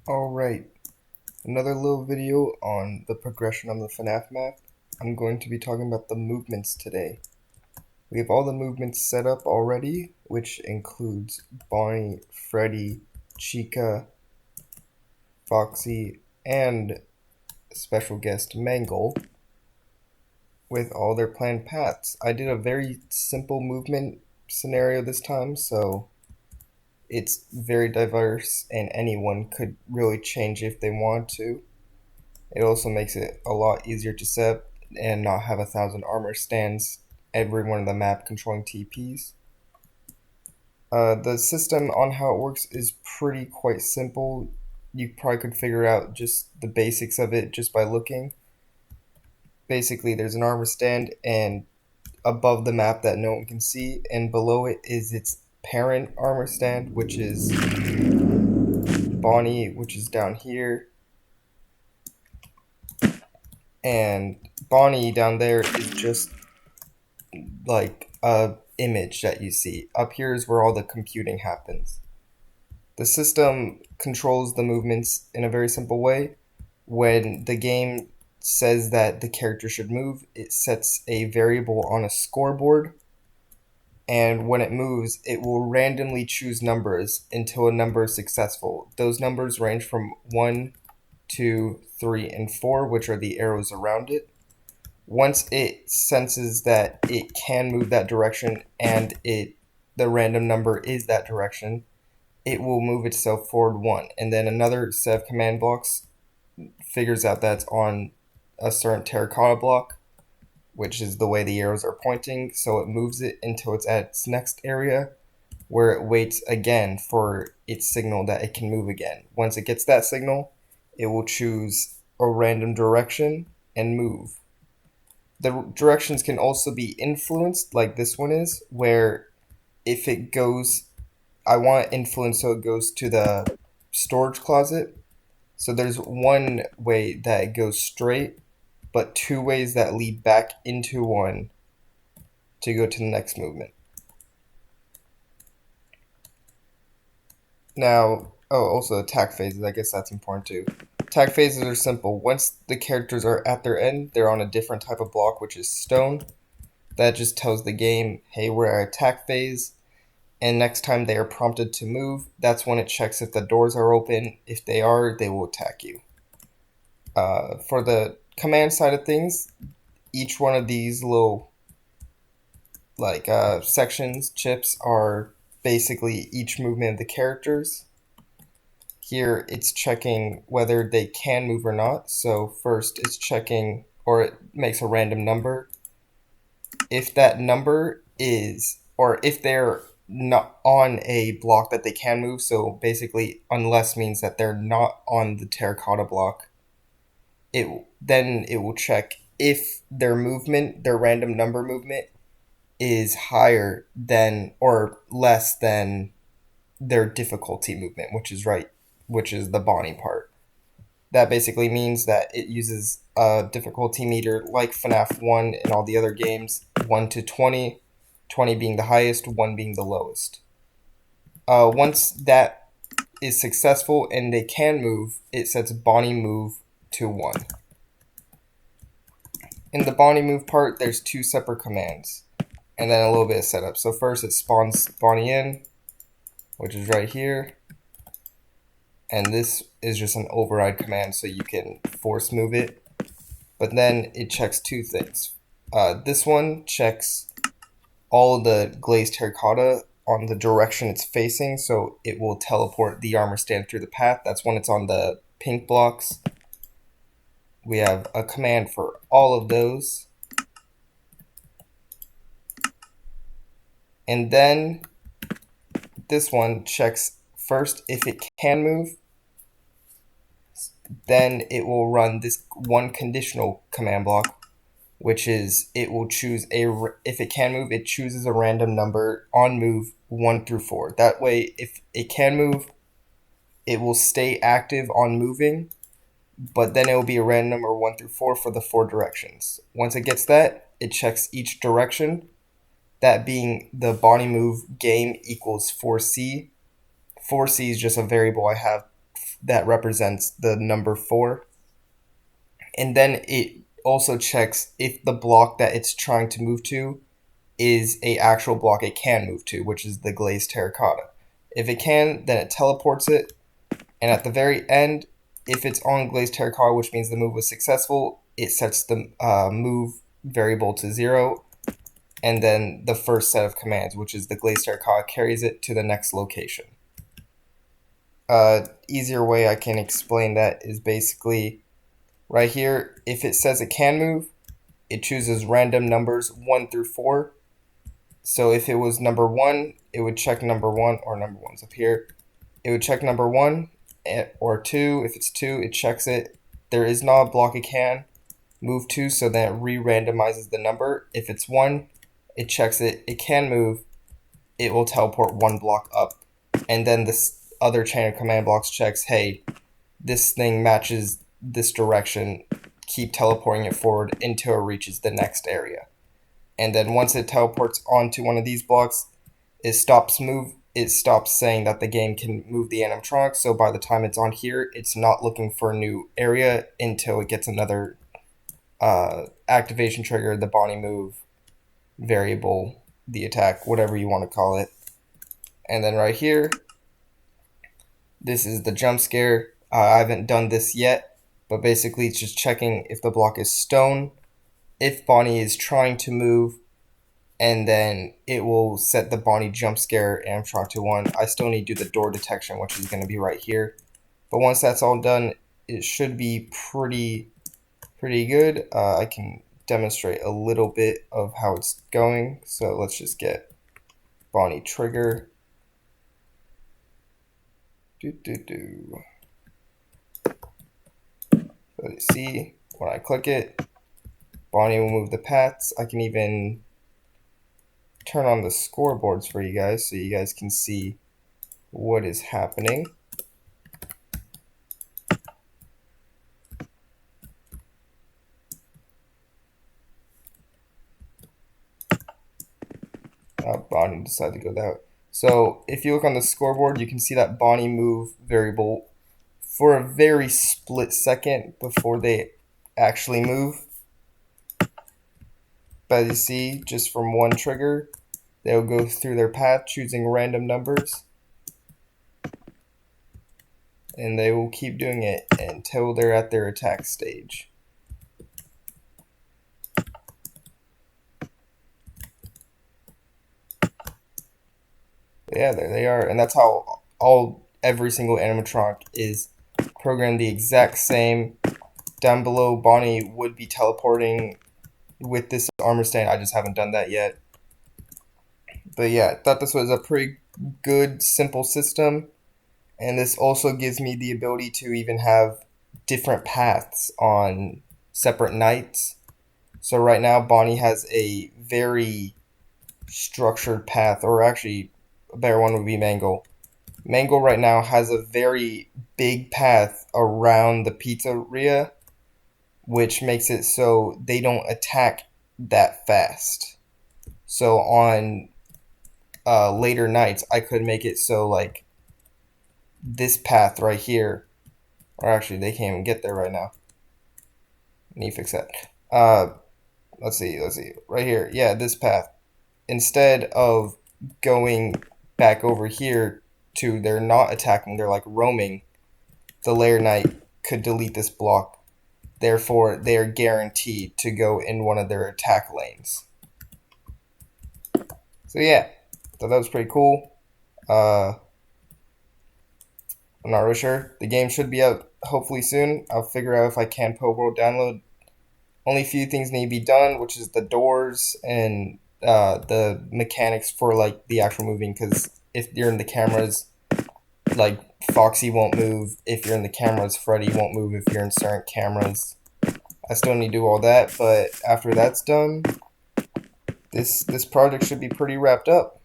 Alright, another little video on the progression on the FNAF map. I'm going to be talking about the movements today. We have all the movements set up already, which includes Bonnie, Freddy, Chica, Foxy, and special guest Mangle with all their planned paths. I did a very simple movement scenario this time, so it's very diverse and anyone could really change if they want to. It also makes it a lot easier to set up and not have 1,000 armor stands everywhere on the map controlling TPs. The system on how it works is quite simple. You probably could figure out just the basics of it just by looking. Basically, there's an armor stand and above the map that no one can see, and below it is its parent armor stand, which is Bonnie, which is down here, and Bonnie down there is just like a image that you see. Up here is where all the computing happens. The system controls the movements in a very simple way. When the game says that the character should move, it sets a variable on a scoreboard, and when it moves, it will randomly choose numbers until a number is successful. Those numbers range from 1, 2, 3, and 4, which are the arrows around it. Once it senses that it can move that direction and the random number is that direction, it will move itself forward 1, and then another set of command blocks figures out that's on a certain terracotta block, which is the way the arrows are pointing, so it moves it until it's at its next area, where it waits again for its signal that it can move again. Once it gets that signal, it will choose a random direction and move. The directions can also be influenced, like this one is, where if it goes, I want influence so it goes to the storage closet. So there's one way that it goes straight, but 2 ways that lead back into 1 to go to the next movement. Now, also attack phases, I guess that's important too. Attack phases are simple. Once the characters are at their end, they're on a different type of block, which is stone. That just tells the game, hey, we're at attack phase, and next time they are prompted to move, that's when it checks if the doors are open. If they are, they will attack you. For the command side of things, each one of these little sections, chips, are basically each movement of the characters. Here it's checking whether they can move or not. So first it's checking, or it makes a random number. If that number is, or if they're not on a block that they can move, so basically unless means that they're not on the terracotta block, then it will check if their movement, their random number movement, is higher than or less than their difficulty movement, which is the Bonnie part. That basically means that it uses a difficulty meter like FNAF 1 and all the other games, 1 to 20, 20 being the highest, 1 being the lowest. Once that is successful and they can move, it sets Bonnie move to 1. In the Bonnie move part, there's 2 separate commands, and then a little bit of setup. So first it spawns Bonnie in, which is right here, and this is just an override command so you can force move it. But then it checks 2 things. This one checks all of the glazed terracotta on the direction it's facing, so it will teleport the armor stand through the path. That's when it's on the pink blocks. We have a command for all of those. And then this one checks first if it can move. Then it will run this one conditional command block, which is it will choose if it can move, it chooses a random number on move 1 through 4. That way, if it can move, it will stay active on moving, but then it will be a random number 1 through 4 for the 4 directions. Once it gets that, it checks each direction, that being the Bonnie move game equals 4C. 4C is just a variable I have that represents the number 4. And then it also checks if the block that it's trying to move to is a actual block it can move to, which is the glazed terracotta. If it can, then it teleports it. And at the very end, if it's on glazed terracotta, which means the move was successful, it sets the move variable to 0. And then the first set of commands, which is the glazed terracotta, carries it to the next location. Easier way I can explain that is basically right here. If it says it can move, it chooses random numbers 1 through 4. So if it was number 1, it would check number 1, or number 1's up here. It would check number 1, or 2. If it's 2, it checks it. There is not a block it can move to, so then it re-randomizes the number. If it's 1, it checks it. It can move. It will teleport 1 block up. And then this other chain of command blocks checks, hey, this thing matches this direction. Keep teleporting it forward until it reaches the next area. And then once it teleports onto one of these blocks, it stops saying that the game can move the animatronics. So by the time it's on here, it's not looking for a new area until it gets another activation trigger, the Bonnie move variable, the attack, whatever you want to call it. And then right here, this is the jump scare. I haven't done this yet, but basically it's just checking if the block is stone, if Bonnie is trying to move, and then it will set the Bonnie jump scare animatronic to 1. I still need to do the door detection, which is going to be right here. But once that's all done, it should be pretty good. I can demonstrate a little bit of how it's going. So let's just get Bonnie trigger. So you see, when I click it, Bonnie will move the paths. I can even turn on the scoreboards for you guys so you guys can see what is happening. Bonnie decided to go that way. So if you look on the scoreboard, you can see that Bonnie move variable for a very split second before they actually move. But you see, just from one trigger, they'll go through their path choosing random numbers. And they will keep doing it until they're at their attack stage. Yeah, there they are. And that's how every single animatronic is programmed the exact same. Down below, Bonnie would be teleporting with this armor stand. I just haven't done that yet. But yeah, I thought this was a pretty good, simple system. And this also gives me the ability to even have different paths on separate nights. So right now, Bonnie has a very structured path, or actually, a better one would be Mangle. Mangle right now has a very big path around the pizzeria, which makes it so they don't attack that fast. So on later nights, I could make it so like this path right here, or actually they can't even get there right now. I need to fix that. Let's see, right here. Yeah, this path. Instead of going back over here to they're not attacking, they're like roaming, the layer knight could delete this block. Therefore, they are guaranteed to go in one of their attack lanes. So yeah, so that was pretty cool. I'm not really sure. The game should be out hopefully soon. I'll figure out if I can world download. Only a few things need to be done, which is the doors and the mechanics for like the actual moving, because if you're in the cameras, like Foxy won't move. If you're in the cameras, Freddy won't move if you're in certain cameras. I still need to do all that, but after that's done, this project should be pretty wrapped up.